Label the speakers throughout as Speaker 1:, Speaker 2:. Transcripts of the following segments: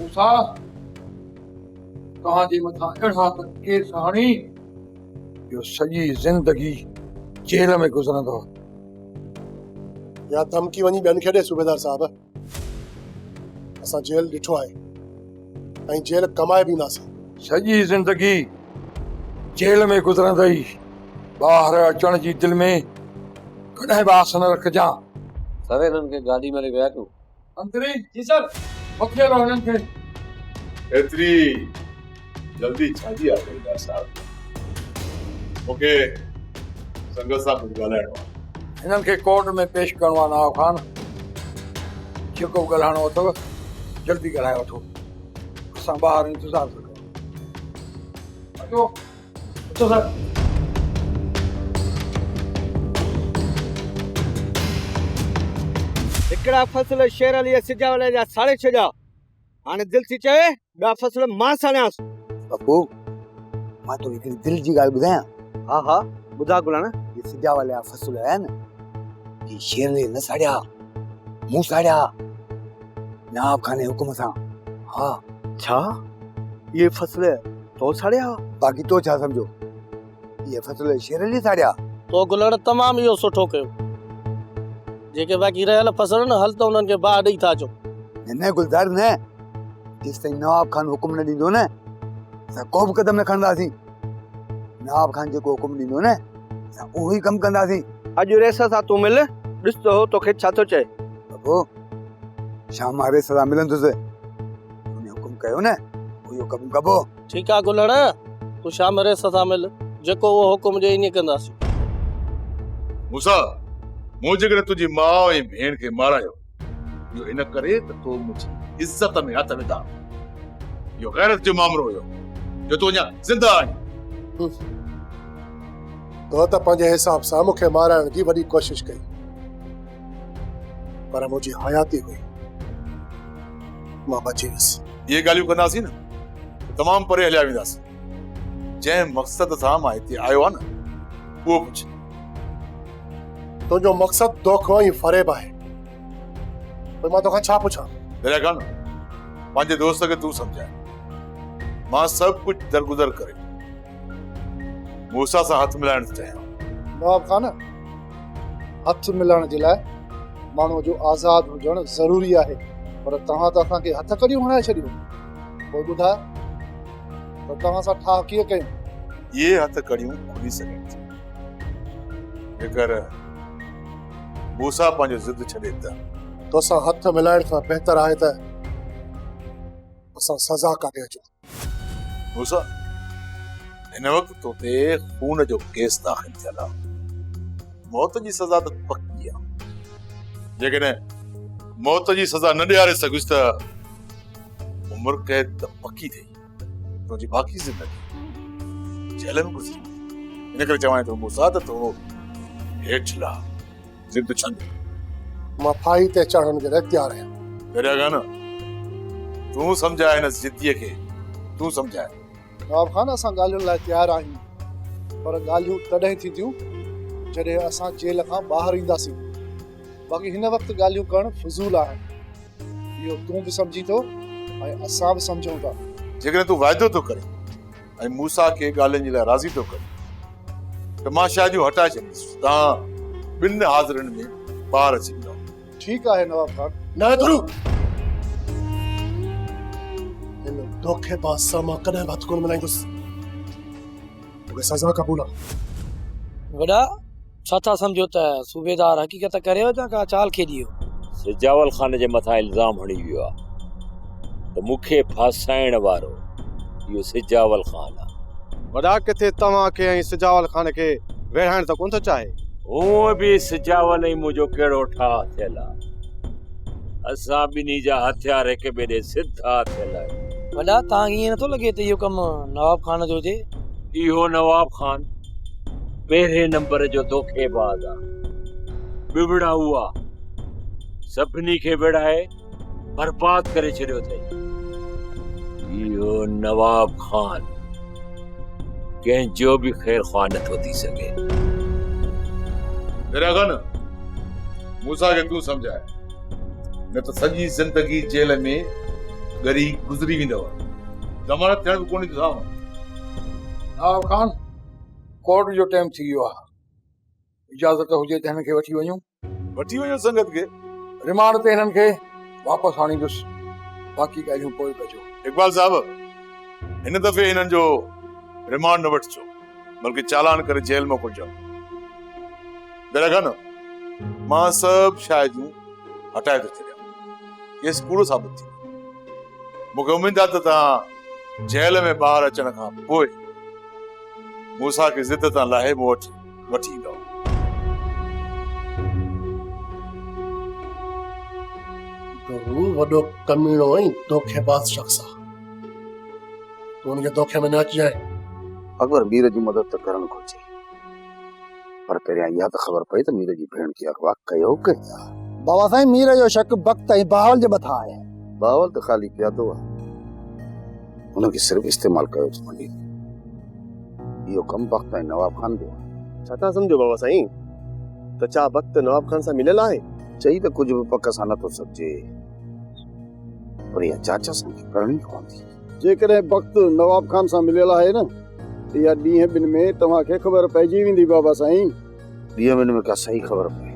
Speaker 1: मूसा कहां जी मथा अड़ा तक केस हाणी यो सॼी ज़िंदगी जेल में गुज़रंदो।
Speaker 2: या धमकी वञी ॿियनि खे ॾे सूबेदार साहब। असां जेल ॾिठो आहे ऐं जेल कमाए बि नासीं।
Speaker 1: सॼी ज़िंदगी जेल में गुज़रंदई, ॿाहिरि अचण जी दिलि में कॾहिं बि आस न रखजां।
Speaker 3: सर इन्हनि खे गाॾी में विया तूं
Speaker 1: अंतरी जी सर पके रहो हिननि खे।
Speaker 4: एतिरी जल्दी छाजी आहे सूबेदार साहब? मूंखे संगत सां कुझु ॻाल्हाइणो आहे।
Speaker 1: हिननि खे कोर्ट में पेश करणो आहे नवाब खान। जेको बि ॻाल्हाइणो अथव जल्दी ॻाल्हाए वठो, असां ॿाहिरि इंतज़ार था कयूं। अचो अचो सर।
Speaker 5: हिकिड़ा फसल शेर अली सिजावल जा साड़े छॾिया, हाणे दिलि थी चवे ॿिया फसल मां साड़ियांसि।
Speaker 6: पप्पू मां तो हिकिड़ी दिलि जी ॻाल्हि ॿुधायां।
Speaker 5: हा हा ॿुधा गुलाना।
Speaker 6: ये सिजावल जा फसल आया न, ये शेर ने न साड़िया, मूं साड़िया नवाब खान जे हुकुम सां। हा
Speaker 5: छा ये फसल तो साड़िया?
Speaker 6: बाक़ी तो छा समझो, ये फसल शेर अली साड़िया।
Speaker 7: तो गुलाना तमाम इहो सुठो कयो। जेके बाक़ी रहियल फसल न हल त उन्हनि खे बाहि ॾेई था अचो।
Speaker 6: न गुलजार न, जेसि ताईं नवाब खान हुकुम न ॾींदो न असां को बि कदम न खणंदासीं। नवाब खान जेको हुकुम ॾींदो न असां उहो ई कमु कंदासीं।
Speaker 5: अॼु रेस सां तूं मिल, ॾिस तो तोखे छा थो चए।
Speaker 6: बबू शाम रेस सां मिलंदुसि, हुन हुकुम कयो न उहो कमु कबो।
Speaker 7: ठीकु आहे गुलाना, तूं शाम रेस सां मिल, जेको उहो हुकुम ॾे ईअं कंदासीं।
Speaker 4: मूसा मूं जेकॾहिं तुंहिंजी माउ ऐं भेण खे मारायो इहो इन करे त तो मुंहिंजी इज़त में हथ विधा। इहो गैरत जो मामलो हुयो जो तूं अञा ज़िंदा आहीं।
Speaker 2: तो त पंहिंजे हिसाब सां मूंखे माराइण जी वॾी कोशिश कई, पर मुंहिंजी हयाती हुई, मां बची वियुसि।
Speaker 4: इहे ॻाल्हियूं कंदासीं न त तमामु परे हलिया वेंदासीं। जंहिं मक़सद सां मां हिते आयो आहे न उहो पुछ।
Speaker 2: तुंहिंजो मक़सद दोखो ऐं फरेब आहे, पोइ मां तोखां छा पुछां?
Speaker 4: दरिया खान पंहिंजे दोस्त खे तूं सम्झाए, मां सभु कुझु दरगुज़र करे मूसा सां हथ मिलाइण थो चाहियां।
Speaker 2: नवाब खान, हथ मिलाइण जे लाइ माण्हूअ जो आज़ाद हुजणु ज़रूरी आहे, पर तव्हां त असांखे हथ कड़ियूं हणाए छॾियूं। पोइ ॿुधाए त तव्हां सां ठाह कीअं कयूं?
Speaker 4: ये हथ कड़ियूं खुली सघनि थियूं जेकर मूसा पंहिंजो ज़िद छॾे त।
Speaker 2: तोसां हथ मिलाइण खां बहितर आहे त असां सज़ा काटे अचूं।
Speaker 4: मूसा हिन वक़्तु तो ते खून जो केस दाख़िल थियल आहे, मौत जी सज़ा त पक्की आहे। जेकॾहिं मौत जी सज़ा न ॾियारे सघुसि त उमिरि क़ैद त पक्की थी, तुंहिंजी बाक़ी ज़िंदगी जेल में गुज़री। इन करे चवां थो मूसा त तूं हेठि लह, ज़िद छंद।
Speaker 2: मां फाही ते चढ़ण जे लाइ तयारु आहियां।
Speaker 4: दरिया खान तूं सम्झाए हिन ज़िद्दीअ खे, तूं सम्झाए।
Speaker 2: नवाब खान, असां ॻाल्हियुनि लाइ तयारु आहियूं, पर ॻाल्हियूं तॾहिं थींदियूं जॾहिं असां जेल खां ॿाहिरि ईंदासीं। बाक़ी हिन वक़्तु ॻाल्हियूं करणु फिज़ूल आहे, इहो तूं बि सम्झी थो ऐं असां बि सम्झूं था।
Speaker 4: जेकॾहिं तूं वाइदो थो करे ऐं मूसा खे ॻाल्हियुनि जे लाइ राज़ी थो करे त मां शादियूं हटाए छॾींदुसि। तव्हां ॿिनि हाज़िरनि में ॿार अची वेंदो।
Speaker 2: ठीकु आहे नवाब खान। न तुरू हिन धोखेबाज़ सां मां कॾहिं बि हथ कोन मिलाईंदुसि। मूंखे सज़ा क़बूल आहे।
Speaker 7: वॾा छा था सम्झो त सूबेदार हक़ीक़त करेव था का चाल खेॾियो?
Speaker 3: सिजावल खान जे मथां इल्ज़ाम हणी वियो आहे त मूंखे फासाइण वारो इहो सिजावल खान आहे।
Speaker 5: वॾा किथे तव्हां खे ऐं सिजावल खान खे विढ़ाइण त कोन थो चाहे?
Speaker 3: हूअं बि सिजावल ई मुंहिंजो कहिड़ो ठाह थियल आहे। असां ॿिन्ही जा हथियार हिक ॿिए ॾे सिधा थियल आहिनि।
Speaker 7: वॾा तव्हांखे ईअं नथो लॻे त इहो कमु नवाब खान जो हुजे?
Speaker 3: इहो नवाब खान पहिरें नंबर जो धोखेबाज़ आहे। बिबड़ा हुआ सभिनी खे विढ़ाए बर्बाद करे छॾियो अथई। इहो नवाब खान कंहिंजो बि ख़ैर ख़्वाह नथो थी सघे।
Speaker 4: दरिया मूसा खे तूं सम्झाए, न त सॼी ज़िंदगी जेल में ॻरी गुज़री वेंदव ज़मानत थियण बि कोन्हे थो
Speaker 1: नवाब खान कोर्ट जो टाइम थी वियो आहे इजाज़त हुजे त हिन खे वठी वञूं
Speaker 4: वठी वञो संगत खे
Speaker 1: रिमांड ते हिननि खे वापसि आणींदुसि बाक़ी ॻाल्हियूं पोइ कजो
Speaker 4: इकबाल साहब हिन दफ़े हिननि जो रिमांड न वठिजो बल्कि चालान करे जेल मोकिलिजो बेरगा न मां सभु शइ जूं हटाए थो छॾियां केस कूड़ो साबित थी मूंखे उमेद आहे त तव्हां जेल में ॿाहिरि अचण खां पोइ मूंसां खे ज़िद तां लाहे मूं वटि वठी ईंदव
Speaker 8: तूं वॾो कमीणो ऐं धोखेबाज़ शख़्स आहे तूं हुनखे धोखे में न अची जाए
Speaker 6: अकबर मीर जी मदद त करणु घुरिजे पर पहिरियां इहा त ख़बर पई त मीर जी भेण खे अगवा कयो किथे
Speaker 2: बाबा साईं मीर जो शक वक़्त ऐं बहावल जे मथां आहे
Speaker 6: बावल त ख़ाली पियादो आहे हुनखे सिर्फ़ु इस्तेमालु कयो थो वञे इहो कमु वक़्त ऐं नवाब खान जो
Speaker 9: छा था सम्झो बाबा साईं त छा वक़्तु नवाब खान सां मिलियल आहे
Speaker 6: चई त कुझु बि पक सां नथो सघिजे पर इहा जांच असांखे करणी पवंदी
Speaker 2: जेकॾहिं वक़्तु नवाब खान सां मिलियल आहे न इहा ॾींहं ॿिनि में तव्हांखे ख़बर पइजी वेंदी बाबा साईं
Speaker 6: ॾींहं ॿिनि में का सही ख़बर पए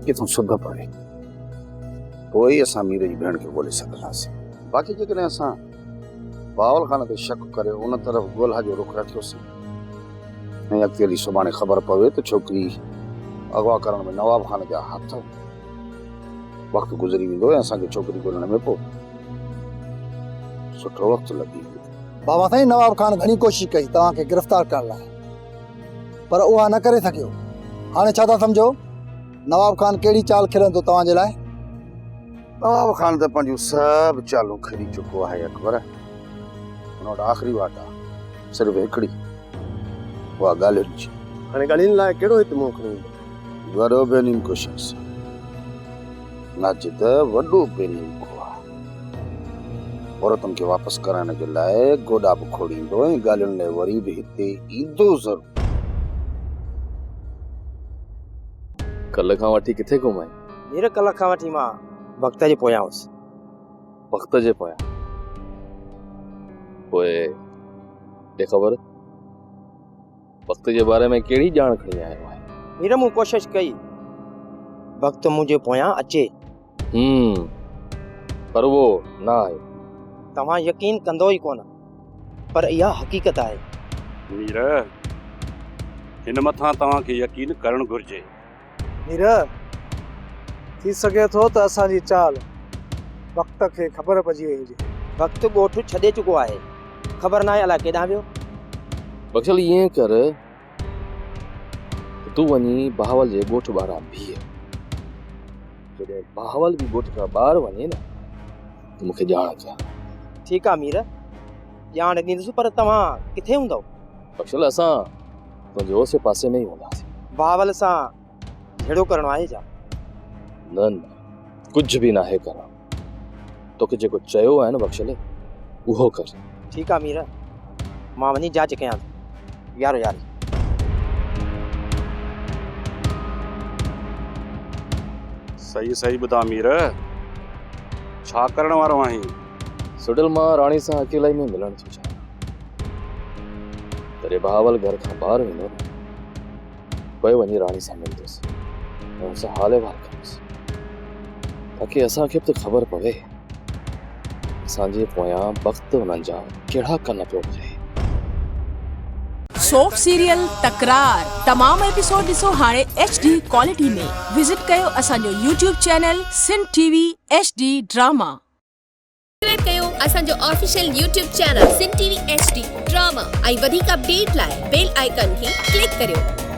Speaker 6: किथां सुध पए पोइ ई असां मीर जी भेण खे ॻोल्हे सघंदासीं बाक़ी जेकॾहिं असां बावल खान ते शक करे उन तरफ़ ॻोल्हा जो रुख रखियोसीं ऐं अॻिते हली सुभाणे ख़बर पवे त छोकिरी अगवा करण में नवाब खान जा हथ वक़्तु गुज़री वेंदो ऐं असांखे छोकिरी ॻोल्हण में पोइ सुठो वक़्तु लॻी वेंदो
Speaker 2: बाबा साईं नवाब खान घणी कोशिशि कई तव्हांखे गिरफ़्तार करण लाइ पर उहा न करे सघियो हाणे छा था सम्झो नवाब खान कहिड़ी चाल खेॾंदो तव्हांजे लाइ
Speaker 6: नवाब खान त पंहिंजूं सभु चालूं खेॾी चुको आहे अकबर हुन वटि आख़िरी वाट आहे सिर्फ़ु हिकिड़ी उहा ॻाल्हियुनि जी
Speaker 9: हाणे ॻाल्हियुनि लाइ कहिड़ो हिते मुंहुं खणी
Speaker 6: वॾो बेनीम कोशिश नाजिद वॾो बेनीम को आहे औरतुनि खे वापसि कराइण जे लाइ गोॾा बि खोड़ींदो ऐं ॻाल्हियुनि लाइ वरी बि हिते ईंदो ज़रूरु
Speaker 10: कल्ह खां वठी किथे घुमाई
Speaker 5: हींअर कल्ह खां वठी मां वक़्त जे पोयां हुउसि
Speaker 10: वक़्त जे पोयां पोइ ॾे ख़बर वक़्त जे बारे में कहिड़ी ॼाण खणी आयो आहे
Speaker 5: हींअर मूं कोशिशि कई वक़्तु मुंहिंजे पोयां अचे
Speaker 10: पर उहो न आहे
Speaker 5: तव्हां यकीन कंदो ई कोन पर इहा हक़ीक़त आहे
Speaker 11: मीर हिन मथां तव्हांखे यकीन करणु घुर्जे
Speaker 2: मीर थी सघे थो त असांजी चाल वक़्त खे ख़बर पइजी वई हुजे
Speaker 5: वक़्तु ॻोठु छॾे चुको आहे ख़बर न आहे अलाए केॾांहुं वियो
Speaker 10: बख़्शल ईअं कर तूं वञी बहावल जे ॻोठ ॿाहिरां बीह जॾहिं बहावल बि ॻोठ खां ॿाहिरि वञे न त मूंखे ॼाण कया
Speaker 5: ठीकु आहे मीर ॼाण ॾींदुसि पर तव्हां किथे हूंदव
Speaker 10: बख़्शल असां तुंहिंजे ओसे पासे में ई हूंदासीं
Speaker 5: बहावल सां झेड़ो करणो आहे छा
Speaker 10: न न कुझु बि नाहे करणु तोखे जेको चयो आहे न बख़्शल उहो कर
Speaker 5: ठीकु आहे मीर मां वञी जांच कयां थो यारो यार
Speaker 11: सही सही ॿुधा मीर छा करण वारो आहीं
Speaker 10: सुडल मां राणी सां अकेलाई में मिलण थो चाहियां तॾहिं बहावल घर खां ॿाहिरि वेंदो न पोइ वञी राणी सां मिलंदुसि ऐं हुन सां हाल अहिवाल कंदुसि ताकी असांखे बि त ख़बर पवे असांजे पोयां वक़्तु हुननि जा कहिड़ा कन पियो भरे
Speaker 12: सोप सीरियल तकरार तमाम एपिसोड ॾिसो हाणे HD क्वालिटी में विजिट कयो असांजो YouTube channel Sindh TV HD drama
Speaker 13: subscribe कयो असांजो official YouTube channel Sindh TV HD drama ऐं वधीक अपडेट लाइ बेल आइकन खे क्लिक करियो